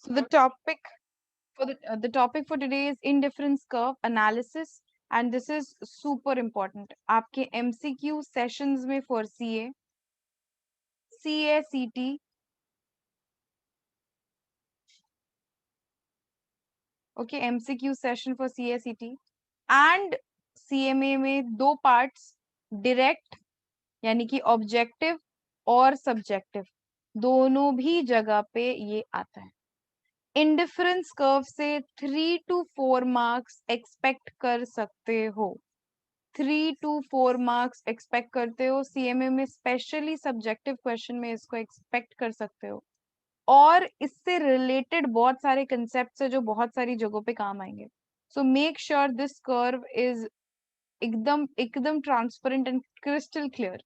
So the topic for today is indifference curve analysis, and this is super important. आपके MCQ sessions में for CA, CACT, okay, MCQ session for CACT and CMA में दो parts, direct यानी कि objective और subjective दोनों भी जगह पे ये आता है। इंडिफरेंस कर्व से 3 to 4 मार्क्स एक्सपेक्ट कर सकते हो। 3 to 4 मार्क्स एक्सपेक्ट करते हो। सीएमए में स्पेशली सब्जेक्टिव क्वेश्चन में इसको एक्सपेक्ट कर सकते हो, और इससे रिलेटेड बहुत सारे कंसेप्ट है जो बहुत सारी जगहों पे काम आएंगे। So make sure this curve is एकदम एकदम transparent and crystal clear.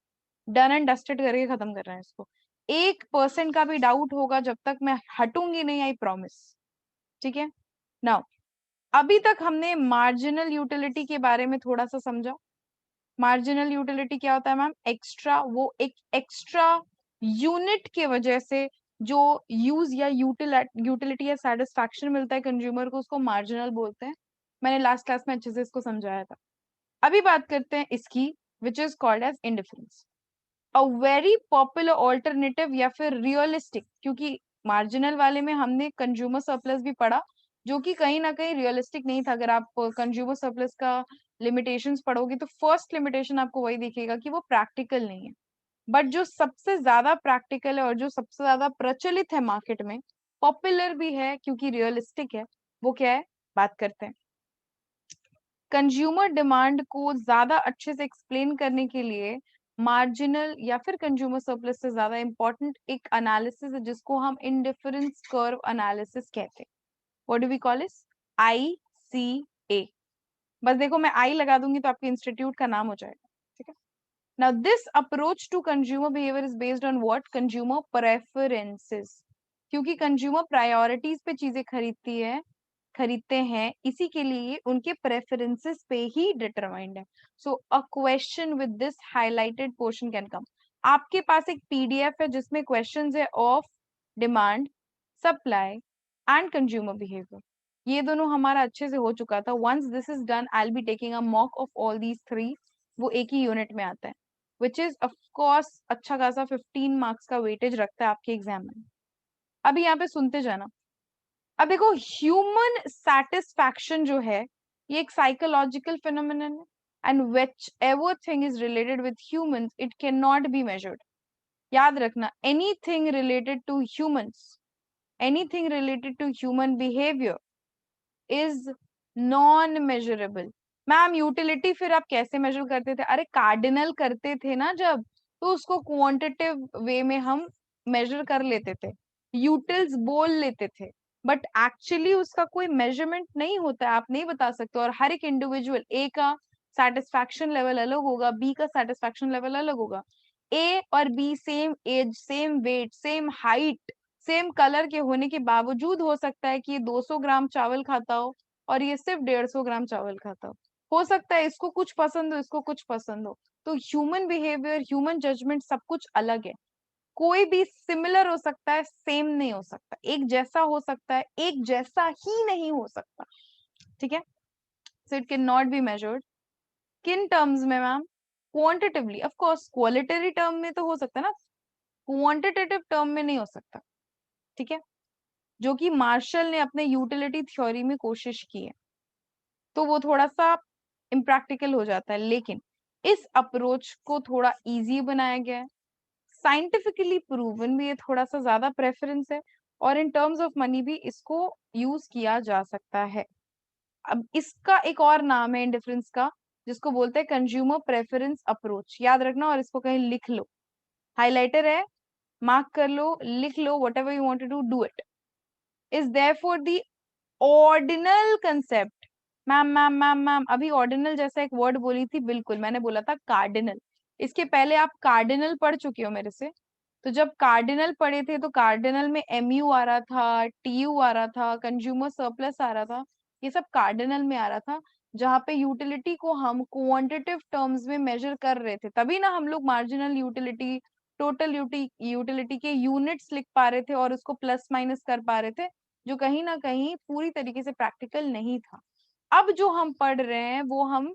Done and dusted करके खत्म कर रहे हैं इसको। 1% का भी डाउट होगा जब तक मैं हटूंगी नहीं, आई प्रॉमिस। ठीक है। नाउ अभी तक हमने मार्जिनल यूटिलिटी के बारे में थोड़ा सा समझा। मार्जिनल यूटिलिटी क्या होता है मैम? एक्स्ट्रा, वो एक एक्स्ट्रा यूनिट के वजह से जो यूज या यूटिलिटी या सेटिस्फैक्शन मिलता है कंज्यूमर को, उसको मार्जिनल बोलते हैं। मैंने लास्ट क्लास में अच्छे से इसको समझाया था। अभी बात करते हैं इसकी, which is called as indifference. A very popular alternative या फिर रियलिस्टिक, क्योंकि मार्जिनल वाले में हमने कंज्यूमर सरप्लस भी पढ़ा, जो कि कहीं ना कहीं रियलिस्टिक नहीं था। अगर आप कंज्यूमर सरप्लस का लिमिटेशंस पढ़ोगे तो फर्स्ट लिमिटेशन आपको वही दिखेगा कि वो प्रैक्टिकल नहीं है। बट जो सबसे ज्यादा प्रैक्टिकल है और जो सबसे ज्यादा प्रचलित है मार्केट में, पॉपुलर भी है क्योंकि रियलिस्टिक है, वो क्या है? बात करते हैं। कंज्यूमर डिमांड को ज्यादा अच्छे से एक्सप्लेन करने के लिए मार्जिनल या फिर कंज्यूमर सरप्लस से ज्यादा इंपॉर्टेंट एक एनालिसिस है जिसको हम इंडिफरेंस कर्व एनालिसिस कहते हैं। व्हाट डू वी कॉल इस? ICA। बस देखो, मैं आई लगा दूंगी तो आपके इंस्टीट्यूट का नाम हो जाएगा। ठीक है। Now this approach to consumer behaviour is based on what? Consumer preferences. क्योंकि कंज्यूमर प्रायोरिटीज पे चीजें खरीदते हैं, इसी के लिए उनके प्रेफरेंसेस पे ही डिटरमाइंड है। So a question with this highlighted portion can come. आपके पास एक पीडीएफ है जिसमें क्वेश्चंस है of demand, supply and consumer behaviour. ये दोनों हमारा अच्छे से हो चुका था। Once this is done, I will be taking a mock of all these three. वो एक ही यूनिट में आता है, विच इज ऑफ कोर्स अच्छा खासा 15 मार्क्स का वेटेज रखता है आपके एग्जाम में। अभी यहाँ पे सुनते जाना। अब देखो, ह्यूमन सेटिस्फैक्शन जो है, ये एक साइकोलॉजिकल फिनोमिनन है, and which ever thing is related with humans it can not be measured. याद रखना, anything related to humans, anything related to human behaviour is non measurable. Ma'am utility फिर आप कैसे मेजर करते थे? अरे कार्डिनल करते थे ना जब, तो उसको क्वांटिटेटिव वे में हम मेजर कर लेते थे, यूटिल्स बोल लेते थे। बट एक्चुअली उसका कोई मेजरमेंट नहीं होता है, आप नहीं बता सकते। और हर एक इंडिविजुअल, ए का सेटिस्फैक्शन लेवल अलग होगा, बी का सेटिस्फैक्शन लेवल अलग होगा। ए और B same age, same weight, same height, same colour के होने के बावजूद हो सकता है कि ये 200 ग्राम चावल खाता हो और ये सिर्फ 150 ग्राम चावल खाता हो सकता है इसको कुछ पसंद हो, इसको कुछ पसंद हो। तो ह्यूमन बिहेवियर, ह्यूमन जजमेंट सब कुछ अलग है। कोई भी सिमिलर हो सकता है, सेम नहीं हो सकता। एक जैसा हो सकता है, एक जैसा ही नहीं हो सकता। ठीक है। So it can not be measured. किन टर्म्स में ma'am? Quantitatively. Of course qualitative term में तो हो सकता है ना, क्वांटिटेटिव टर्म में नहीं हो सकता। ठीक है। जो कि मार्शल ने अपने यूटिलिटी थ्योरी में कोशिश की है, तो वो थोड़ा सा इम्प्रैक्टिकल हो जाता है। लेकिन इस अप्रोच को थोड़ा इजी बनाया गया है, साइंटिफिकली प्रूवन भी है, थोड़ा सा ज्यादा प्रेफरेंस है, और इन टर्म्स ऑफ मनी भी इसको यूज किया जा सकता है। अब इसका एक और नाम है इंडिफरेंस का, जिसको बोलते हैं कंज्यूमर प्रेफरेंस अप्रोच। याद रखना और इसको कहीं लिख लो, हाइलाइटर है, मार्क कर लो, लिख लो, whatever you want to do it. Is therefore the ordinal concept. Ma'am अभी ऑर्डिनल जैसा एक वर्ड बोली थी, बिल्कुल मैंने बोला था कार्डिनल। इसके पहले आप कार्डिनल पढ़ चुके हो मेरे से। तो जब कार्डिनल पढ़े थे तो कार्डिनल में MU आ रहा था, TU आ रहा था, कंज्यूमर सरप्लस आ रहा था, ये सब कार्डिनल में आ रहा था, जहां पे यूटिलिटी को हम क्वांटिटिव टर्म्स में मेजर कर रहे थे। तभी ना हम लोग मार्जिनल यूटिलिटी, टोटल यूटिलिटी के यूनिट्स लिख पा रहे थे और उसको प्लस माइनस कर पा रहे थे। जो कहीं ना कहीं पूरी तरीके से प्रैक्टिकल नहीं था। अब जो हम पढ़ रहे हैं वो हम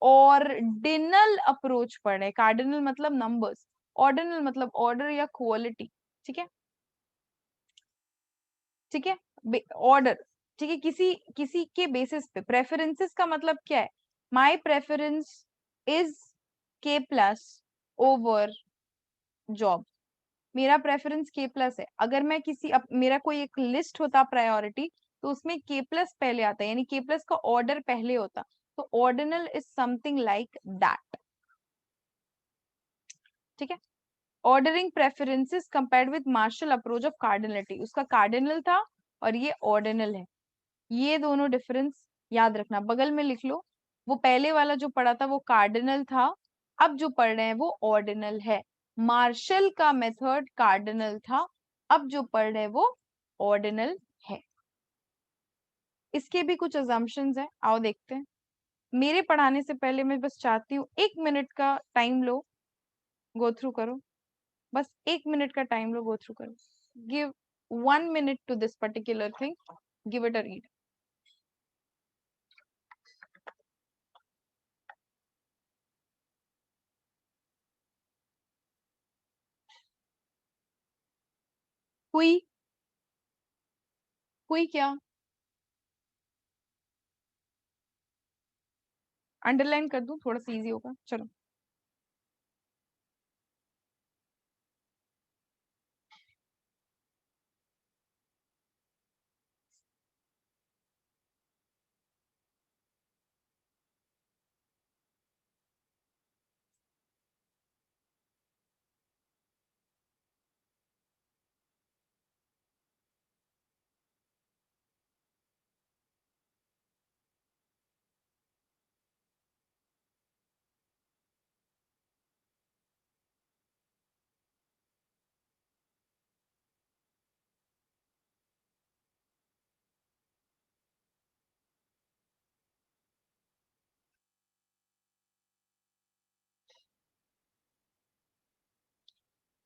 ऑर्डिनल अप्रोच पढ़ रहे हैं। कार्डिनल मतलब नंबर्स, ऑर्डिनल मतलब ऑर्डर या क्वालिटी। ठीक है, ठीक है, ऑर्डर। ठीक है, किसी किसी के बेसिस पे। प्रेफरेंसेस का मतलब क्या है? माई प्रेफरेंस इज के प्लस ओवर जॉब। मेरा प्रेफरेंस के प्लस है। अगर मैं मेरा कोई एक लिस्ट होता प्रायोरिटी, तो उसमें के प्लस पहले आता है, यानी के प्लस का ऑर्डर पहले होता। तो ordinal is something like that. ठीक है, ordering preferences compared with Marshall approach of cardinality. उसका कार्डिनल था और ये ऑर्डिनल है। ये दोनों डिफरेंस याद रखना, बगल में लिख लो। वो पहले वाला जो पढ़ा था वो कार्डिनल था, अब जो पढ़ रहे हैं वो ऑर्डिनल है। मार्शल का मेथड कार्डिनल था, अब जो पढ़ रहे हैं वो ऑर्डिनल है। इसके भी कुछ अजम्पशंस हैं, आओ देखते हैं। मेरे पढ़ाने से पहले मैं बस चाहती हूँ 1 मिनट का टाइम लो, गो थ्रू करो। बस 1 मिनट का टाइम लो, गो थ्रू करो। Give 1 minute to this particular thing, give it a read. हुई? हुई क्या? अंडरलाइन कर दूं, थोड़ा सा इजी होगा, चलो।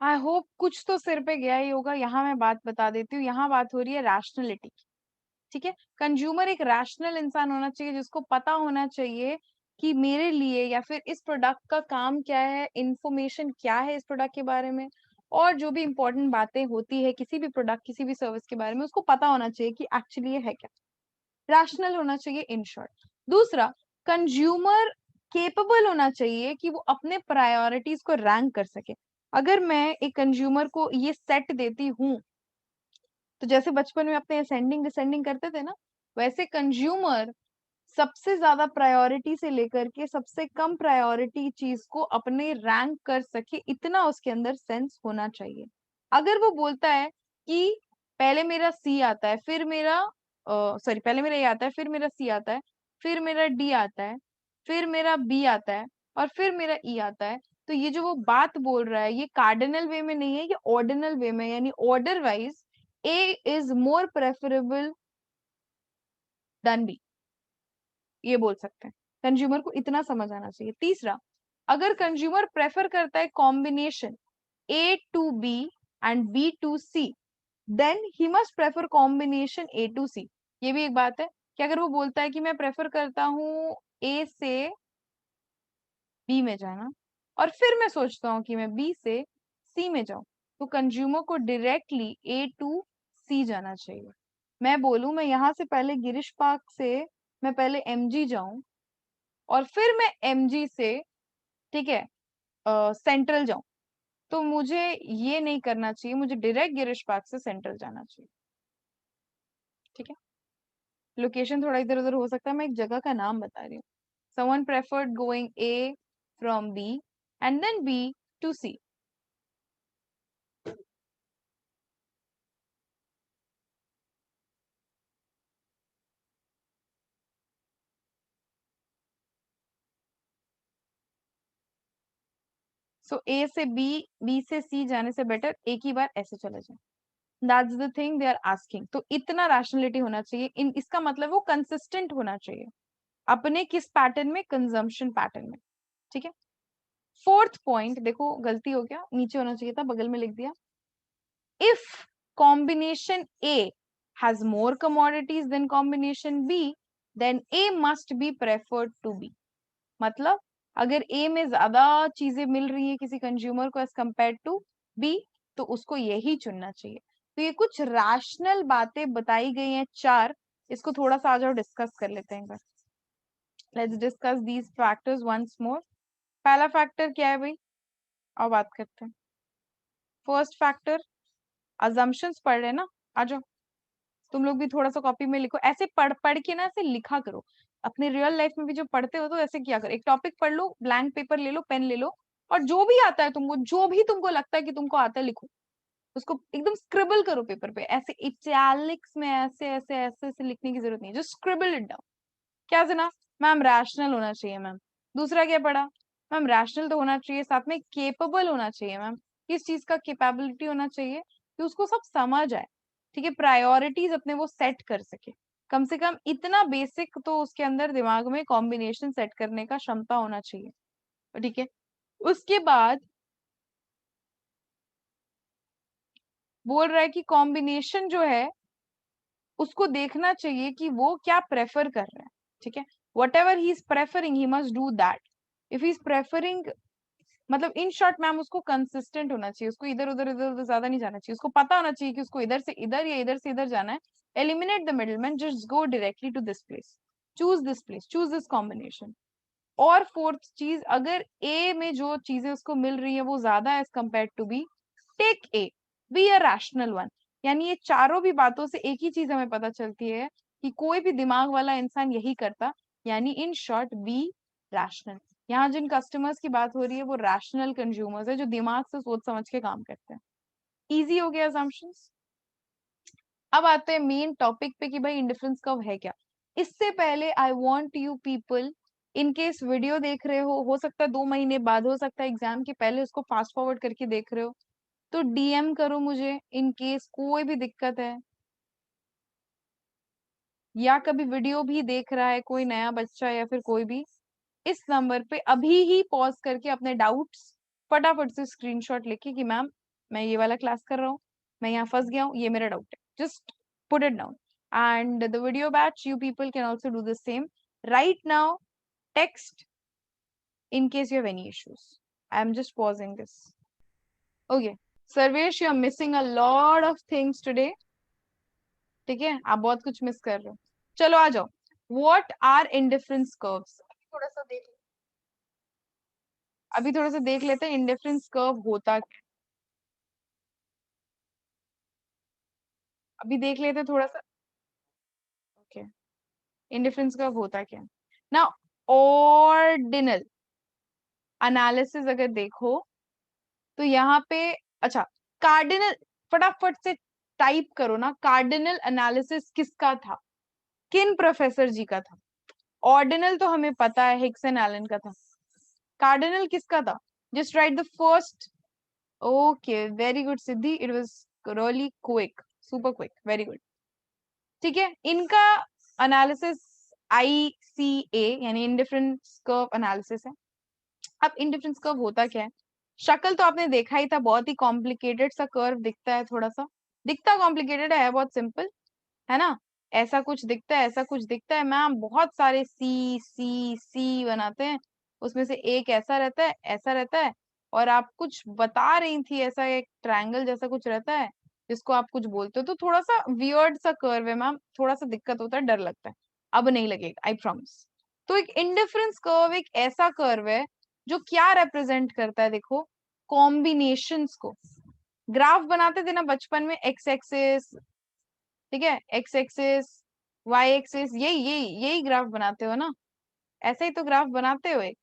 आई होप कुछ तो सिर पे गया ही होगा। यहाँ मैं बात बता देती हूँ, यहाँ बात हो रही है रैशनलिटी। ठीक है, कंज्यूमर एक रैशनल इंसान होना चाहिए, जिसको पता होना चाहिए कि मेरे लिए या फिर इस प्रोडक्ट का काम क्या है, इंफॉर्मेशन क्या है इस प्रोडक्ट के बारे में, और जो भी इंपॉर्टेंट बातें होती है किसी भी प्रोडक्ट किसी भी सर्विस के बारे में, उसको पता होना चाहिए कि एक्चुअली ये है क्या। रैशनल होना चाहिए इन शॉर्ट। दूसरा, कंज्यूमर केपेबल होना चाहिए कि वो अपने प्रायोरिटीज को रैंक कर सके। अगर मैं एक कंज्यूमर को ये सेट देती हूँ, तो जैसे बचपन में अपने असेंडिंग डिसेंडिंग करते थे ना, वैसे कंज्यूमर सबसे ज्यादा प्रायोरिटी से लेकर के सबसे कम प्रायोरिटी चीज को अपने रैंक कर सके, इतना उसके अंदर सेंस होना चाहिए। अगर वो बोलता है कि पहले मेरा सी आता है, फिर मेरा सॉरी, पहले मेरा ए आता है, फिर मेरा सी आता है, फिर मेरा डी आता है, फिर मेरा बी आता है, और फिर मेरा ई आता है, तो ये जो वो बात बोल रहा है ये कार्डिनल वे में नहीं है, ये ऑर्डिनल वे में, यानी order wise A is more preferable than B, ये बोल सकते हैं। कंज्यूमर को इतना समझ आना चाहिए। तीसरा, अगर कंज्यूमर प्रेफर करता है combination A to B and B to C, then he must prefer combination A to C. ये भी एक बात है कि अगर वो बोलता है कि मैं प्रेफर करता हूँ ए से बी में जाना, और फिर मैं सोचता हूँ कि मैं बी से सी में जाऊं, तो कंज्यूमर को डायरेक्टली ए टू सी जाना चाहिए। मैं बोलूं मैं यहाँ से पहले गिरीश पार्क से मैं पहले एमजी जाऊं, और फिर मैं एमजी से, ठीक है, सेंट्रल जाऊं, तो मुझे ये नहीं करना चाहिए, मुझे डायरेक्ट गिरीश पार्क से सेंट्रल जाना चाहिए। ठीक है, लोकेशन थोड़ा इधर उधर हो सकता है, मैं एक जगह का नाम बता रही हूँ। someone preferred going A from B and then B to C. So A से B, B से C जाने से बेटर एक ही बार ऐसे चले जाए। That's the thing they are asking. तो इतना रैशनलिटी होना चाहिए, इन इसका मतलब वो कंसिस्टेंट होना चाहिए अपने किस पैटर्न में, कंजम्पशन पैटर्न में। ठीक है, फोर्थ पॉइंट देखो, गलती हो गया, नीचे होना चाहिए था, बगल में लिख दिया। If combination A has more commodities than combination B, then A must be preferred to B. मतलब अगर A में ज्यादा चीजें मिल रही है किसी कंज्यूमर को एज कम्पेयर टू B, तो उसको यही चुनना चाहिए. तो ये कुछ रैशनल बातें बताई गई हैं 4. इसको थोड़ा सा आ जाओ डिस्कस कर लेते हैं. Let's discuss these factors once more. पहला फैक्टर क्या है भाई, अब बात करते हैं. फर्स्ट फैक्टर, अजम्पशंस पढ़ रहे हैं ना, आ जाओ. तुम लोग भी थोड़ा सा कॉपी में लिखो, ऐसे पढ़ पढ़ के ना ऐसे लिखा करो. अपने रियल लाइफ में भी जो पढ़ते हो तो ऐसे किया करो. एक टॉपिक पढ़ लो, ब्लैंक पेपर ले लो, पेन ले लो, और जो भी आता है तुमको, जो भी तुमको लगता है कि तुमको आता है, लिखो. उसको एकदम स्क्रिबल करो पेपर पे, ऐसे इटैलिक्स में ऐसे ऐसे ऐसे ऐसे लिखने की जरूरत नहीं है, जस्ट स्क्रिबल इट डाउन. क्या सुना? मैम रैशनल होना चाहिए मैम. दूसरा क्या पढ़ा? मैम रैशनल तो होना चाहिए, साथ में केपेबल होना चाहिए मैम. किस चीज का केपेबिलिटी होना चाहिए कि उसको सब समझ आए. ठीक है, प्रायोरिटीज अपने वो सेट कर सके. कम से कम इतना बेसिक तो उसके अंदर दिमाग में कॉम्बिनेशन सेट करने का क्षमता होना चाहिए. ठीक है, उसके बाद बोल रहा है कि कॉम्बिनेशन जो है उसको देखना चाहिए कि वो क्या प्रेफर कर रहे हैं. ठीक है, what ever he is preferring he must do that. If he is preferring, मतलब इन शॉर्ट मैम उसको कंसिस्टेंट होना चाहिए, उसको इधर उधर ज्यादा नहीं जाना चाहिए. उसको पता होना चाहिए कि उसको इधर से इधर या इधर से इधर जाना है. Eliminate the middleman, just go directly to this place, choose this place, choose this combination. और फोर्थ चीज, अगर ए में जो चीजें उसको मिल रही है वो ज्यादा है as compare to B, take A, be a rational one. यानी ये चारों भी बातों से एक ही चीज हमें पता चलती है कि कोई भी दिमाग वाला इंसान यही करता. यानी इन शॉर्ट बी रैशनल. यहाँ जिन कस्टमर्स की बात हो रही है वो रैशनल कंज्यूमर्स है, जो दिमाग से सोच समझ के काम करते हैं. इजी हो गया assumptions. अब आते हैं मेन टॉपिक पे कि भाई इंडिफरेंस कर्व है क्या. इससे पहले I want you people, in case video देख रहे हो सकता है 2 महीने बाद, हो सकता है एग्जाम के पहले उसको फास्ट फॉरवर्ड करके देख रहे हो, तो डीएम करो मुझे इन केस कोई भी दिक्कत है. या कभी वीडियो भी देख रहा है कोई नया बच्चा या फिर कोई भी, इस नंबर पे अभी ही पॉज करके अपने डाउट्स फटाफट से स्क्रीनशॉट लेके कि मैम मैं ये वाला क्लास कर रहा हूँ, मैं यहाँ फंस गया हूँ, ये मेरा डाउट है, just put it down. And the video batch, you people can also do the same. Right now, text in case you have any issues. I'm just pausing this. Okay. Sarvesh, you are missing a lot of things today. ठीक है, आप बहुत कुछ miss कर रहे हो. चलो आ जाओ. What are indifference curves? अभी थोड़ा सा देख लेते हैं इंडिफरेंस कर्व होता क्या. अभी देख लेते हैं थोड़ा सा. ओके, इंडिफरेंस कर्व होता क्या. ना, ऑर्डिनल एनालिसिस अगर देखो तो यहाँ पे, अच्छा, कार्डिनल, फटाफट से टाइप करो ना, कार्डिनल एनालिसिस किसका था, किन प्रोफेसर जी का था. ऑर्डिनल तो हमें पता है हिक्सन एलन का था. कार्डिनल किसका था? Just right the first. Okay, very good Siddhi, it was really quick, super quick, very good. ठीक है, इनका एनालिसिस ICA यानी इंडिफरेंस कर्व एनालिसिस है. अब इंडिफरेंस कर्व होता क्या है? शक्ल तो आपने देखा ही था, बहुत ही कॉम्प्लिकेटेड सा कर्व दिखता है, थोड़ा सा दिखता कॉम्प्लिकेटेड है, बहुत सिंपल है ना. ऐसा कुछ दिखता है, ऐसा कुछ दिखता है मैम, बहुत सारे सी सी सी बनाते हैं, उसमें से एक ऐसा रहता है, ऐसा रहता है. और आप कुछ बता रही थी, ऐसा एक ट्रायंगल जैसा कुछ रहता है जिसको आप कुछ बोलते हो, तो थोड़ा सा वियर्ड सा कर्व है मैम, थोड़ा सा दिक्कत होता है, डर लगता है. अब नहीं लगेगा, आई प्रॉमिस. तो एक इंडिफरेंस कर्व एक ऐसा कर्व है जो क्या रिप्रेजेंट करता है, देखो, कॉम्बिनेशंस को. ग्राफ बनाते थे ना बचपन में, एक्स एक्सिस, ठीक है, एक्स एक्सिस, वाई एक्सिस, यही यही यही ग्राफ बनाते हो ना. ऐसे ही तो ग्राफ बनाते हो, एक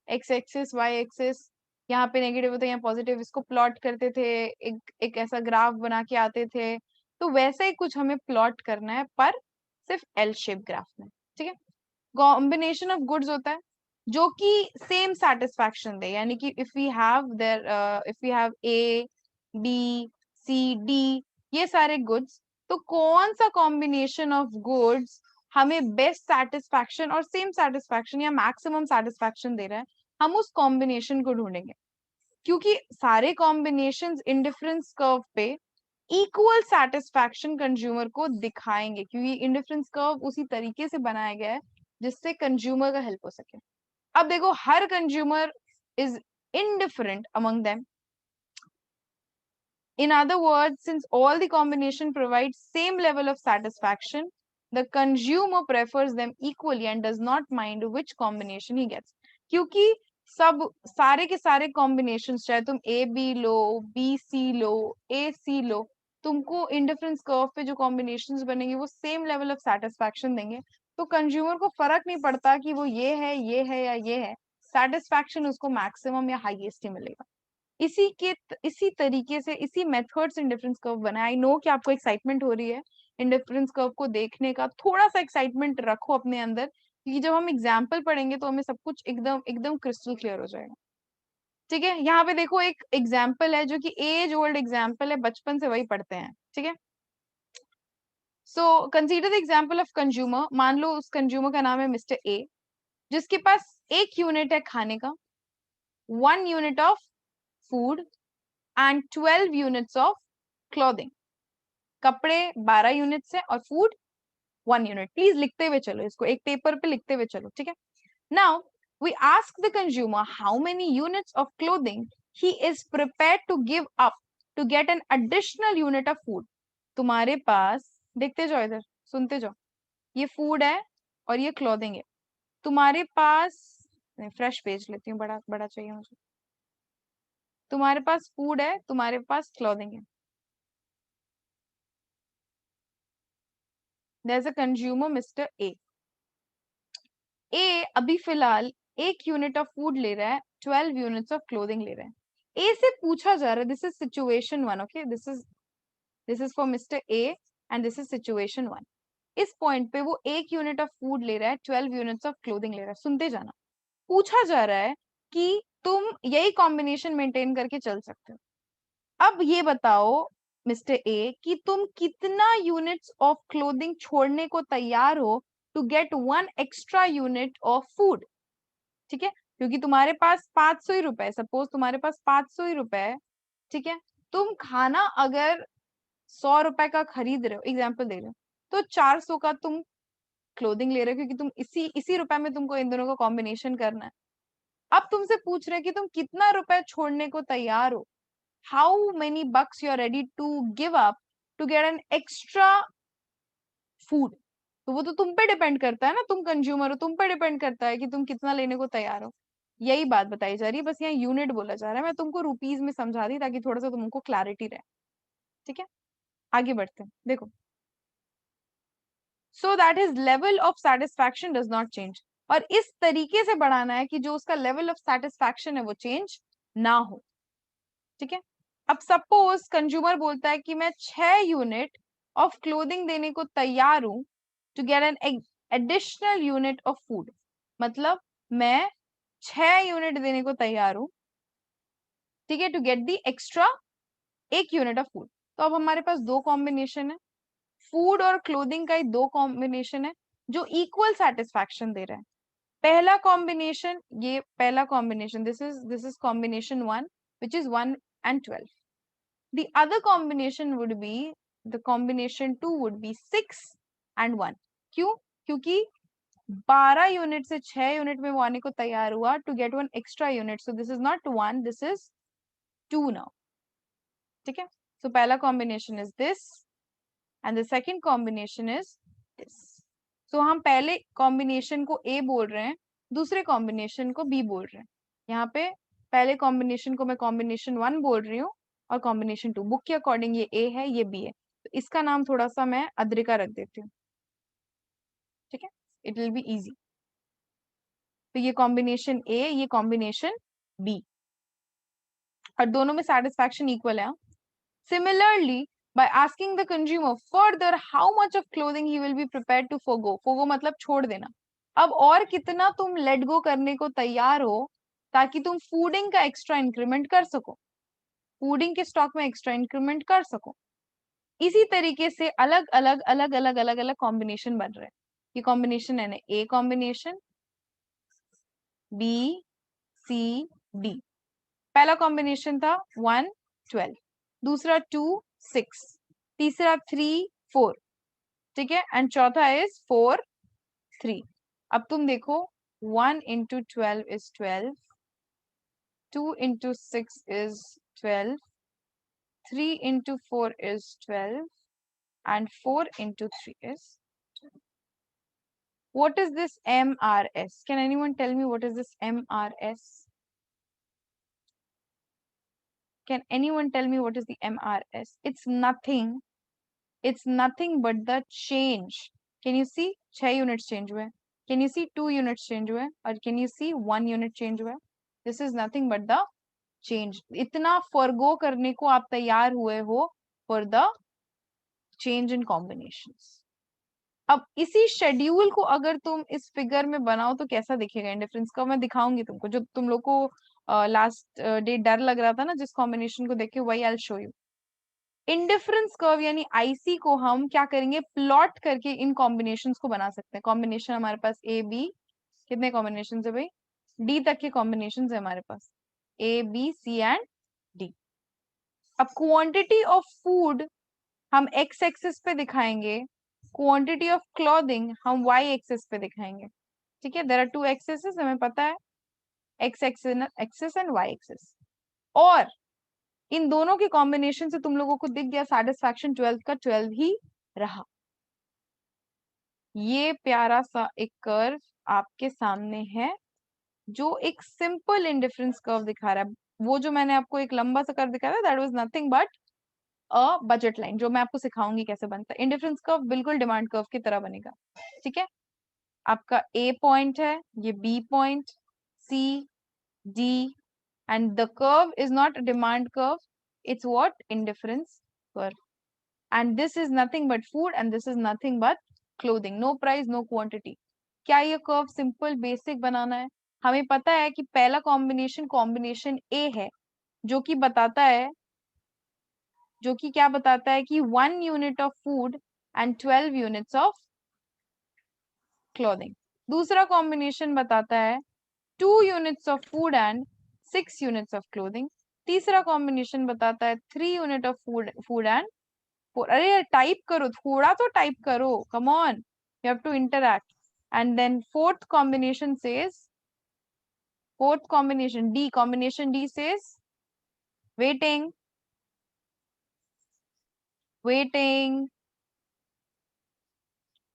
एक्स एक्सिस, वाई एक्सिस, यहाँ पे नेगेटिव होता है, यहाँ पॉजिटिव, इसको प्लॉट करते थे, एक ऐसा ग्राफ बना के आते थे. तो वैसे ही कुछ हमें प्लॉट करना है, पर सिर्फ एल शेप ग्राफ में. ठीक है, कॉम्बिनेशन ऑफ गुड्स होता है जो कि सेम सेटिस्फैक्शन दे. यानी कि if we have A, B, C, D, ये सारे गुड्स, तो कौन सा कॉम्बिनेशन ऑफ गुड्स हमें बेस्ट सेटिस्फैक्शन और सेम सेटिस्फैक्शन या मैक्सिमम सेटिस्फैक्शन दे रहा है, हम उस कॉम्बिनेशन को ढूंढेंगे. क्योंकि सारे कॉम्बिनेशंस इंडिफरेंस कर्व पे इक्वल सेटिस्फैक्शन कंज्यूमर को दिखाएंगे, क्योंकि इंडिफरेंस कर्व उसी तरीके से बनाया गया है जिससे कंज्यूमर का हेल्प हो सके। अब देखो, हर consumer is indifferent among them. In other words, since all the combination provides same level of satisfaction, the consumer prefers them equally and does not mind which combination he gets. क्योंकि सब सारे के सारे combinations, चाहे तुम A B low, B C low, A C लो, तुमको indifference curve पे जो कॉम्बिनेशंस बनेंगे वो सेम लेवल ऑफ सेटिस्फैक्शन देंगे। तो कंज्यूमर को फर्क नहीं पड़ता कि वो ये है या ये है, सेटिस्फैक्शन उसको मैक्सिमम या हाईएस्ट ही मिलेगा। इसी तरीके से इसी मेथड से इंडिफरेंस कर्व बना है। आई नो कि आपको एक्साइटमेंट हो रही है इंडिफरेंस कर्व को देखने का, थोड़ा सा एक्साइटमेंट रखो अपने अंदर, क्योंकि जब हम एग्जाम्पल पढ़ेंगे तो हमें सब कुछ एकदम एकदम क्रिस्टल क्लियर हो जाएगा। ठीक है, यहाँ पे देखो एक एग्जाम्पल है जो कि एज ओल्ड एग्जाम्पल है, बचपन से वही पढ़ते हैं। ठीक है, so consider the example of consumer. मान लो उस कंज्यूमर का नाम है मिस्टर ए, जिसके पास एक यूनिट है खाने का, 1 unit of food and 12 units of clothing. कपड़े 12 यूनिट्स है और फूड 1 यूनिट। प्लीज लिखते हुए चलो, इसको एक पेपर पे लिखते हुए चलो। ठीक है, now we ask the consumer how many units of clothing he is prepared to give up to get an additional unit of food. तुम्हारे पास, देखते जाओ इधर, सुनते जाओ, ये फूड है और ये क्लोथिंग है। तुम्हारे पास, फ्रेश पेज लेती हूँ, बड़ा बड़ा चाहिए मुझे। तुम्हारे पास फूड है, तुम्हारे पास क्लोथिंग है। There's a consumer Mr. A. ए अभी फिलहाल 1 यूनिट ऑफ फूड ले रहा है, 12 यूनिट्स ऑफ क्लोथिंग ले रहा है। ए से पूछा जा रहा है, this is situation 1, okay, this is for mister A and this is situation 1। इस पॉइंट पे वो 1 यूनिट ऑफ फूड ले रहा है, 12 यूनिट्स ऑफ क्लोथिंग ले रहा है। सुनते जाना, पूछा जा रहा है कि तुम यही कॉम्बिनेशन मेंटेन करके चल सकते हो। अब ये बताओ मिस्टर ए कि तुम कितना यूनिट्स ऑफ क्लोथिंग छोड़ने को तैयार हो to get 1 extra unit of food. ठीक है, क्योंकि तुम्हारे पास 500 ही रुपए, सपोज तुम्हारे पास 500 ही रुपए है। ठीक है, तुम खाना अगर 100 रुपए का खरीद रहे हो, एग्जाम्पल दे रहे हो, तो 400 का तुम क्लोथिंग ले रहे हो, क्योंकि तुम इसी इसी रुपए में तुमको इन दोनों का कॉम्बिनेशन करना है। अब तुमसे पूछ रहे हैं कि तुम कितना रुपए छोड़ने को तैयार हो, how many bucks you are ready to give up to get an extra food। तो वो तो तुम पे डिपेंड करता है ना, तुम कंज्यूमर हो, तुम पे डिपेंड करता है कि तुम कितना लेने को तैयार हो। यही बात बताई जा रही है, बस यहाँ यूनिट बोला जा रहा है। मैं तुमको रुपीज में समझा दी ताकि थोड़ा सा तुमको क्लैरिटी रहे। ठीक है, आगे बढ़ते हैं। देखो, so that his level of satisfaction does not change, और इस तरीके से बढ़ाना है कि जो उसका लेवल ऑफ सेटिस्फैक्शन है वो चेंज ना हो। ठीक है, अब सपोज कंज्यूमर बोलता है कि मैं 6 यूनिट ऑफ क्लोथिंग देने को तैयार हूं to get an additional unit of food. मतलब मैं 6 यूनिट देने को तैयार हूं, ठीक है, to get the extra 1 unit of food. तो अब हमारे पास दो कॉम्बिनेशन है, फूड और क्लोथिंग का ही दो कॉम्बिनेशन है जो इक्वल सेटिस्फैक्शन दे रहा है। पहला कॉम्बिनेशन, ये पहला combination, this is combination 1 which is 1 and 12. The other combination would be, the combination 2 would be 6 and 1. क्यों? क्योंकि 12 यूनिट से 6 यूनिट में वो आने को तैयार हुआ to get 1 extra unit. So this is not 1, this is 2 now. ठीक है, सो पहला combination is this and the second combination is this. So हम पहले कॉम्बिनेशन को ए बोल रहे हैं, दूसरे कॉम्बिनेशन को बी बोल रहे हैं। यहाँ पे पहले कॉम्बिनेशन को मैं कॉम्बिनेशन 1 बोल रही हूँ और कॉम्बिनेशन 2, बुक के अकॉर्डिंग ये ए है, ये बी है, तो इसका नाम थोड़ा सा मैं अद्रिका रख देती हूँ। ठीक है, इट विल बी इजी। तो ये कॉम्बिनेशन ए, ये कॉम्बिनेशन बी, और दोनों में सेटिस्फैक्शन इक्वल है। Similarly, by asking the consumer further how much of clothing he will be prepared to forgo मतलब छोड़ देना। अब और कितना तुम लेट गो करने को तैयार हो ताकि तुम फूडिंग का एक्स्ट्रा इंक्रीमेंट कर सको, फूडिंग के स्टॉक में एक्स्ट्रा इंक्रीमेंट कर सको। इसी तरीके से अलग अलग अलग अलग अलग अलग कॉम्बिनेशन बन रहे हैं। ये कॉम्बिनेशन है ना, A combination, B C D. पहला कॉम्बिनेशन था 1 12, दूसरा 2 6, तीसरा 3 4, ठीक है, एंड चौथा इज 4 3। अब तुम देखो 1 into 12 is 12, 2 into 6 is 12, 3 into 4 is 12, and 4 into 3 is 12. What is this MRS? Can anyone tell me what is this MRS? Can anyone tell me what is the MRS? It's nothing. It's nothing but the change. Can you see 6 units change हुए? Can you see 2 units change हुए? और can you see 1 unit change हुआ? This is nothing but the change. इतना forgo करने को आप तैयार हुए हो for the change in combinations. अब इसी शेड्यूल को अगर तुम इस फिगर में बनाओ तो कैसा दिखेगा इंडिफरेंस का, मैं दिखाऊंगी तुमको। जो तुम लोग को लास्ट डे डर लग रहा था ना जिस कॉम्बिनेशन को देख के, वही I show you. Indifference curve यानी आईसी को हम क्या करेंगे, प्लॉट करके इन कॉम्बिनेशंस को बना सकते हैं। कॉम्बिनेशन हमारे पास ए बी, कितने कॉम्बिनेशन है भाई, डी तक के कॉम्बिनेशन है हमारे पास, A B C and D. अब क्वांटिटी ऑफ फूड हम एक्स एक्सिस पे दिखाएंगे, क्वांटिटी ऑफ क्लॉथिंग हम वाई एक्सिस पे दिखाएंगे, ठीक है। देयर आर टू एक्सिस, हमें पता है, X axis and Y axis. और इन दोनों के कॉम्बिनेशन से तुम लोगों को दिख गया सैटिस्फैक्शन 12 का 12 ही रहा। ये प्यारा सा एक कर्व आपके सामने है जो एक सिंपल इंडिफरेंस कर्व दिखा रहा है। वो जो मैंने आपको एक लंबा सा कर्व दिखाया that was nothing but a budget line, जो मैं आपको सिखाऊंगी कैसे बनता है। इंडिफरेंस कर्व बिल्कुल डिमांड कर्व की तरह बनेगा, ठीक है। आपका ए पॉइंट है, ये B point, C D, and the curve is not a demand curve, it's what, indifference curve, and this is nothing but food and this is nothing but clothing, no price no quantity। क्या ये curve simple basic बनाना है? हमें पता है कि पहला combination combination ए है जो कि बताता है, जो कि क्या बताता है कि 1 unit of food and 12 units of clothing. दूसरा कॉम्बिनेशन बताता है 2 units of food and 6 units of clothing. तीसरा कॉम्बिनेशन बताता है 3 यूनिट ऑफ फूड एंड 4। अरे टाइप करो, थोड़ा तो टाइप करो, come on, you have to interact. And then fourth combination D says waiting, waiting,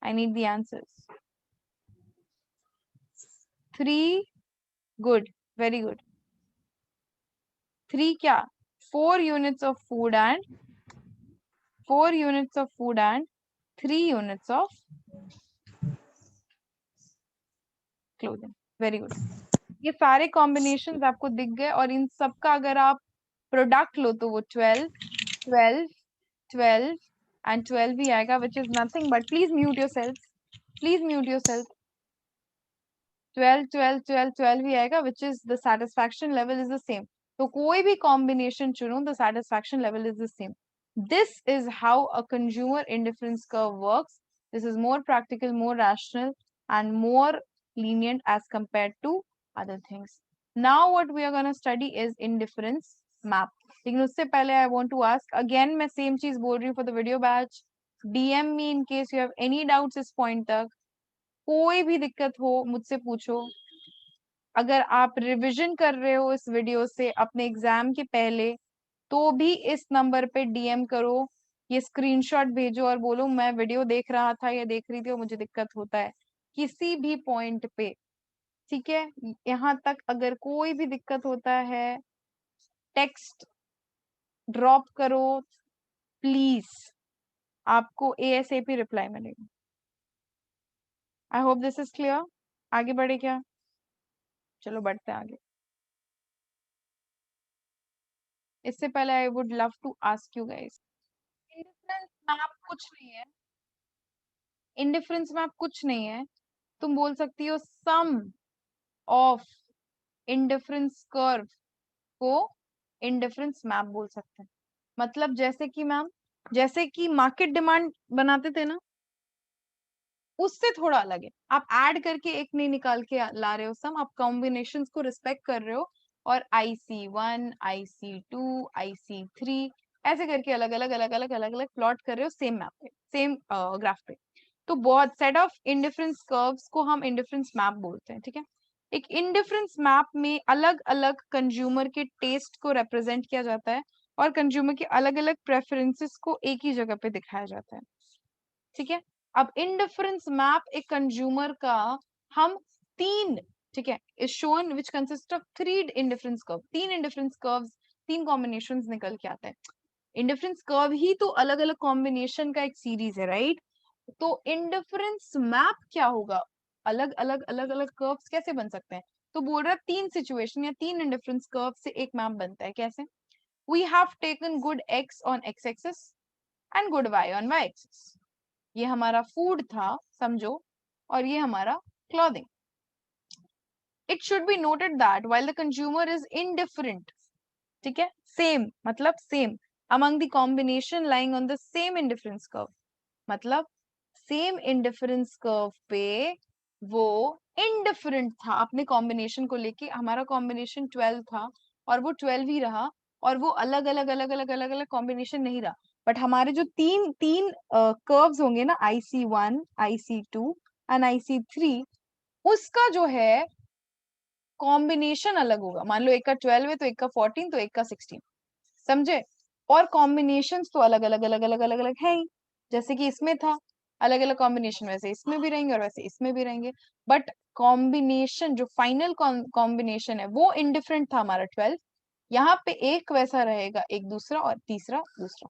I need the answers. 3, good, very good. 3 क्या, 4 units of food and 4 units of food and 3 units of clothing, very good। ये सारे combinations आपको दिख गए और इन सब का अगर आप प्रोडक्ट लो तो वो 12 12 12 and 12 ही आएगा, which is nothing but, please mute yourself, please mute yourself, 12 12 12 12 ही आएगा, which is the satisfaction level is the same। तो कोई भी कॉम्बिनेशन चुनो, the satisfaction level is the same। This is how a consumer indifference curve works। This is more practical, more rational and more lenient as compared to other things। Now what we are going to study is indifference map। लेकिन उससे पहले I want to ask again, मैं same चीज बोल रही हूँ for the video batch, DM me in case you have any doubts इस point तक। कोई भी दिक्कत हो मुझसे पूछो। अगर आप रिवीजन कर रहे हो इस वीडियो से अपने एग्जाम के पहले, तो भी इस नंबर पे डीएम करो, ये स्क्रीनशॉट भेजो और बोलो मैं वीडियो देख रहा था या देख रही थी और मुझे दिक्कत होता है किसी भी पॉइंट पे, ठीक है। यहाँ तक अगर कोई भी दिक्कत होता है टेक्स्ट ड्रॉप करो प्लीज, आपको एएसएपी रिप्लाई मिलेगा। I hope this is clear. आगे बढ़े क्या? चलो बढ़ते हैं आगे। इससे पहले I would love to ask you guys, indifference map कुछ नहीं है, इंडिफरेंस मैप कुछ नहीं है। तुम बोल सकती हो सम ऑफ इंडिफरेंस कर्व को इंडिफरेंस मैप बोल सकते हैं। मतलब जैसे कि मैम, जैसे कि मार्केट डिमांड बनाते थे ना, उससे थोड़ा अलग है। आप ऐड करके एक नहीं निकाल के ला रहे हो सम, आप कॉम्बिनेशंस को रिस्पेक्ट कर रहे हो। और IC1, IC2, IC3 ऐसे करके अलग अलग अलग अलग अलग अलग प्लॉट कर रहे हो सेम मैप पे, सेम ग्राफ पे। तो बहुत सेट ऑफ इंडिफरेंस कर्व्स को हम इंडिफरेंस मैप बोलते हैं, ठीक है। एक इंडिफरेंस मैप में अलग अलग कंज्यूमर के टेस्ट को रिप्रेजेंट किया जाता है और कंज्यूमर के अलग अलग प्रेफरेंसेस को एक ही जगह पे दिखाया जाता है, ठीक है। अब इंडिफरेंस मैप एक कंज्यूमर का हम तीन, ठीक है, is shown which consist of three indifference curve, तीन इंडिफरेंस कर्व्स, तीन कॉम्बिनेशंस निकल के आता है। इंडिफरेंस कर्व ही तो अलग अलग कॉम्बिनेशन का एक सीरीज है, राइट। तो इंडिफरेंस मैप क्या होगा, अलग अलग अलग अलग कर्व्स कैसे बन सकते हैं। तो बोल रहा है तीन सिचुएशन या तीन इंडिफरेंस कर्व से एक मैप बनता है, कैसे। We have taken good X on X axis and good Y on Y axis. ये हमारा फूड था समझो, और ये हमारा clothing. It should be noted that while the consumer is indifferent, ठीक है, सेम मतलब same among the combination lying on the same indifference curve, मतलब सेम इंडिफरेंस कर्व पे वो इनडिफरेंट था अपने कॉम्बिनेशन को लेके। हमारा कॉम्बिनेशन 12 था और वो 12 ही रहा, और वो अलग अलग अलग अलग अलग अलग कॉम्बिनेशन नहीं रहा। बट हमारे जो तीन तीन कर्व्स होंगे ना, IC1, IC2 एंड IC3, उसका जो है कॉम्बिनेशन अलग होगा। मान लो एक का 12 है तो एक का 14, तो एक का 16, समझे। और कॉम्बिनेशंस तो अलग अलग अलग अलग अलग अलग है ही, जैसे कि इसमें था अलग अलग कॉम्बिनेशन, वैसे इसमें भी रहेंगे और वैसे इसमें भी रहेंगे। बट कॉम्बिनेशन जो फाइनल कॉम्बिनेशन है वो इंडिफरेंट था हमारा 12। यहाँ पे एक वैसा रहेगा, एक दूसरा और तीसरा दूसरा।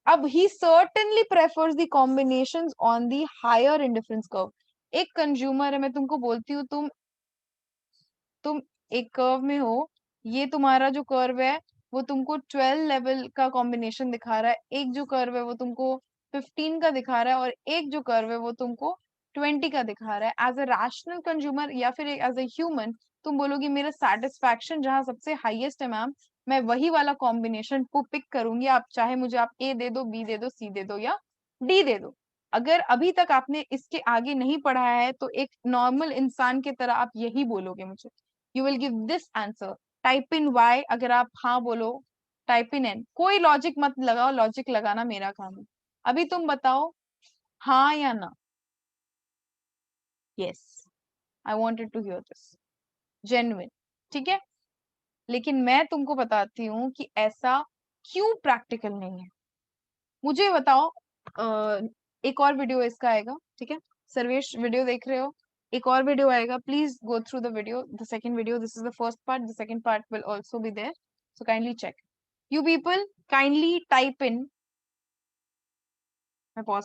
अब he certainly prefers the combinations on the higher indifference curve. एक कंज्यूमर है, मैं तुमको बोलती हूँ तुम एक कर्व में हो, ये तुम्हारा जो कर्व है वो तुमको 12 लेवल का कॉम्बिनेशन दिखा रहा है, एक जो कर्व है वो तुमको 15 का दिखा रहा है, और एक जो कर्व है वो तुमको 20 का दिखा रहा है। एज अ रैशनल कंज्यूमर या फिर एज अ ह्यूमन, तुम बोलोगी मेरा सेटिस्फैक्शन जहां सबसे हाईएस्ट है मैम, मैं वही वाला कॉम्बिनेशन को पिक करूंगी, आप चाहे मुझे आप ए दे दो, बी दे दो, सी दे दो या डी दे दो। अगर अभी तक आपने इसके आगे नहीं पढ़ा है तो एक नॉर्मल इंसान की तरह आप यही बोलोगे मुझे, you will give this answer. Type in Y अगर आप हाँ बोलो, टाइप इन एन, कोई लॉजिक मत लगाओ, लॉजिक लगाना मेरा काम है। अभी तुम बताओ हाँ या ना। Yes, I wanted to hear this, genuine, ठीक है। लेकिन मैं तुमको बताती हूँ कि ऐसा क्यों प्रैक्टिकल नहीं है। मुझे बताओ, एक और वीडियो इसका आएगा, ठीक है। सर्वेश वीडियो देख रहे हो, एक और वीडियो आएगा, please go through the video, the second video, this is the first part, the second part will also be there, so kindly check. You people kindly type in, मैं पॉज